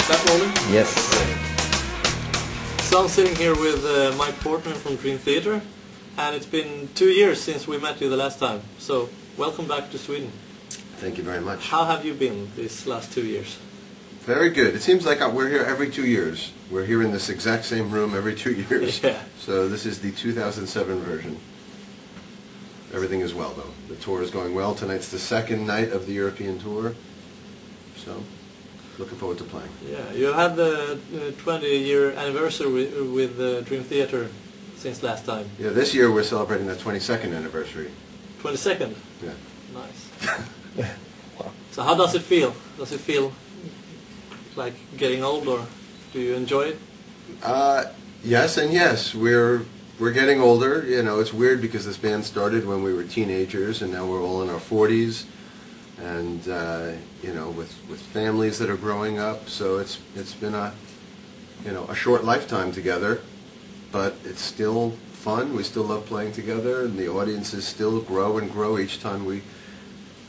Is that rolling? Yes. So I'm sitting here with Mike Portnoy from Dream Theater, and it's been 2 years since we met you the last time. So welcome back to Sweden. Thank you very much. How have you been these last 2 years? Very good. It seems like we're here every 2 years. We're here in this exact same room every 2 years. Yeah. So this is the 2007 version. Everything is well, though. The tour is going well. Tonight's the second night of the European tour. So, looking forward to playing. Yeah, you had the 20-year anniversary with Dream Theater since last time. Yeah, this year we're celebrating the 22nd anniversary. 22nd? Yeah. Nice. So how does it feel? Does it feel like getting old, or do you enjoy it? Yes and yes. We're getting older. You know, it's weird because this band started when we were teenagers, and now we're all in our 40s, and you know, with families that are growing up. So it's been a short lifetime together, but it's still fun. We still love playing together, and the audiences still grow and grow each time we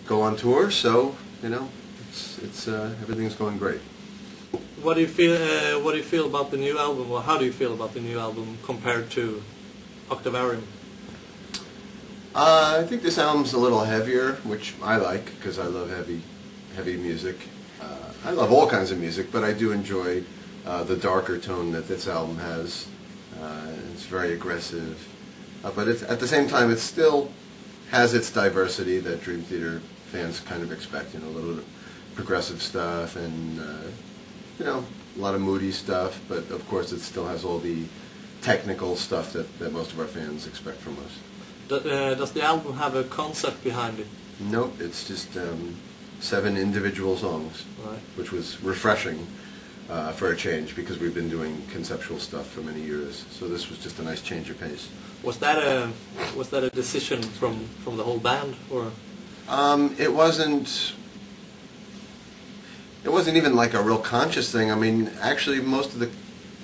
go on tour. So you know, it's everything's going great. What do you feel? What do you feel about the new album, or how do you feel about the new album compared to Octavarium? I think this album's a little heavier, which I like because I love heavy music. I love all kinds of music, but I do enjoy the darker tone that this album has. It's very aggressive, but at the same time, it still has its diversity that Dream Theater fans kind of expect. You know, a little progressive stuff and you know, a lot of moody stuff, but of course it still has all the technical stuff that most of our fans expect from us. Does the album have a concept behind it? Nope, it's just 7 individual songs, right, which was refreshing for a change because we've been doing conceptual stuff for many years. So this was just a nice change of pace. Was that a decision from the whole band, or? It wasn't even like a real conscious thing. I mean, actually, most of the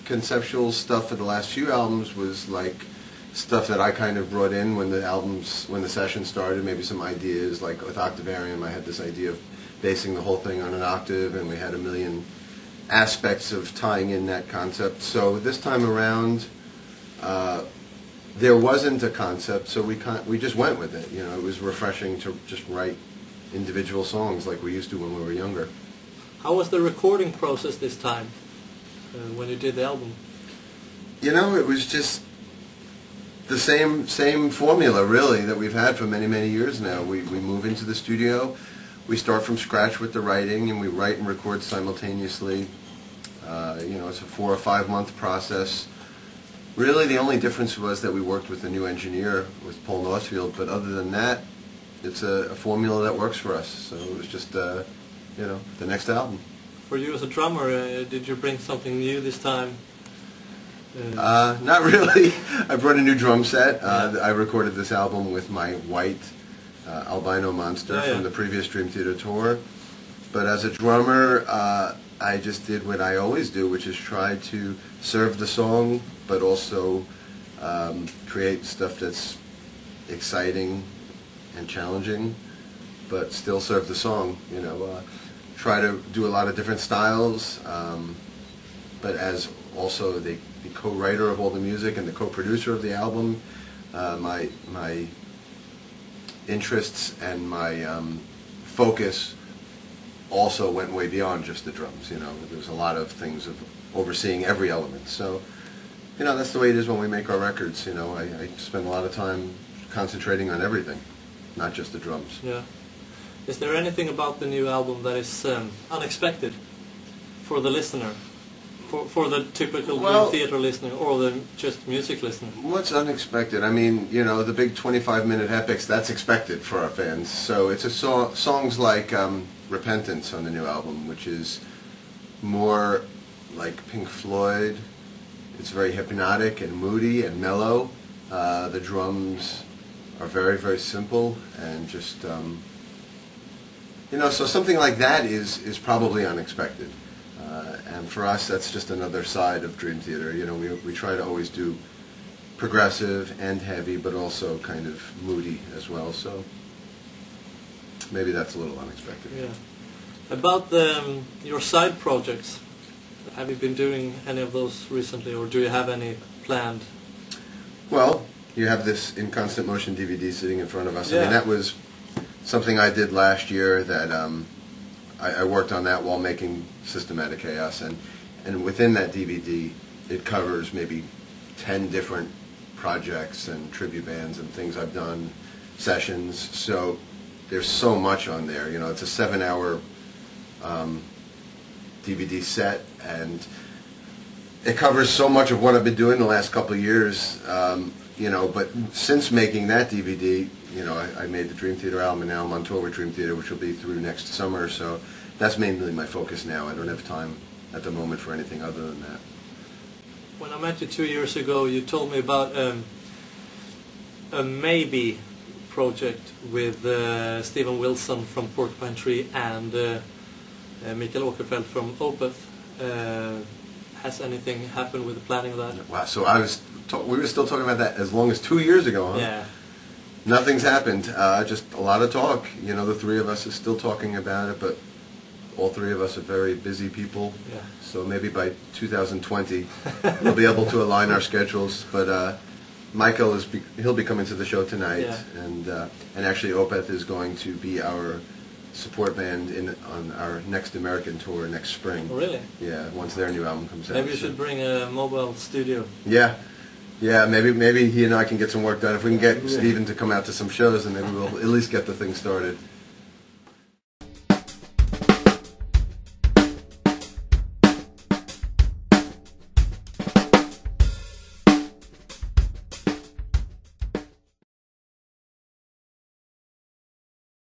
conceptual stuff for the last few albums was like stuff that I kind of brought in when the session started. Maybe some ideas, like with Octavarium, I had this idea of basing the whole thing on an octave, and we had a million aspects of tying in that concept. So this time around, there wasn't a concept, so we just went with it. You know, it was refreshing to just write individual songs like we used to when we were younger. How was the recording process this time, when you did the album? You know, it was just the same formula, really, that we've had for many years now. We move into the studio, we start from scratch with the writing, and we write and record simultaneously. You know, it's a 4 or 5 month process. Really, the only difference was that we worked with a new engineer, with Portnoy, but other than that, it's a formula that works for us. So it was just you know, the next album. For you as a drummer, did you bring something new this time? Not really. I brought a new drum set. I recorded this album with my white albino monster from the previous Dream Theater tour. But as a drummer, I just did what I always do, which is try to serve the song, but also create stuff that's exciting and challenging, but still serve the song. You know, try to do a lot of different styles, but as also the co-writer of all the music and the co-producer of the album, my interests and my focus also went way beyond just the drums. You know, there was a lot of things of overseeing every element. So, you know, that's the way it is when we make our records. You know, I spend a lot of time concentrating on everything, not just the drums. Yeah. Is there anything about the new album that is unexpected for the listener, for the typical Dream Theater listener, or the just music listener? What's unexpected? I mean, you know, the big 25-minute epics, that's expected for our fans. So it's songs like Repentance on the new album, which is more like Pink Floyd. It's very hypnotic and moody and mellow. The drums are very simple and just you know, so something like that is probably unexpected. And for us, that's just another side of Dream Theater. You know, we try to always do progressive and heavy, but also kind of moody as well. So maybe that's a little unexpected. Yeah. About your side projects, Have you been doing any of those recently, or do you have any planned? Well, you have this In Constant Motion DVD sitting in front of us. Yeah. I mean, that was something I did last year that I worked on that while making Systematic Chaos, and within that DVD it covers maybe 10 different projects and tribute bands and things I've done, sessions. So there's so much on there. You know, it's a 7-hour DVD set, and it covers so much of what I've been doing the last couple of years. You know, but since making that DVD, you know, I made the Dream Theater album, and now I'm on tour with Dream Theater, which will be through next summer. So that's mainly my focus now. I don't have time at the moment for anything other than that. When I met you 2 years ago, you told me about a maybe project with Stephen Wilson from Portnoy and Mikael Åkerfeldt from Opeth. Has anything happened with the planning of that? Wow, so we were still talking about that as long as 2 years ago, huh? Yeah. Nothing's happened. Just a lot of talk. You know, the three of us are still talking about it, but all three of us are very busy people. Yeah. So maybe by 2020 we'll be able to align our schedules. But Michael he'll be coming to the show tonight, yeah. And actually Opeth is going to be our support band on our next American tour next spring. Oh, really? Yeah, once their new album comes out. Maybe you should bring a mobile studio. Yeah. Yeah, maybe he and I can get some work done. If we can get Stephen to come out to some shows, then maybe we'll at least get the thing started.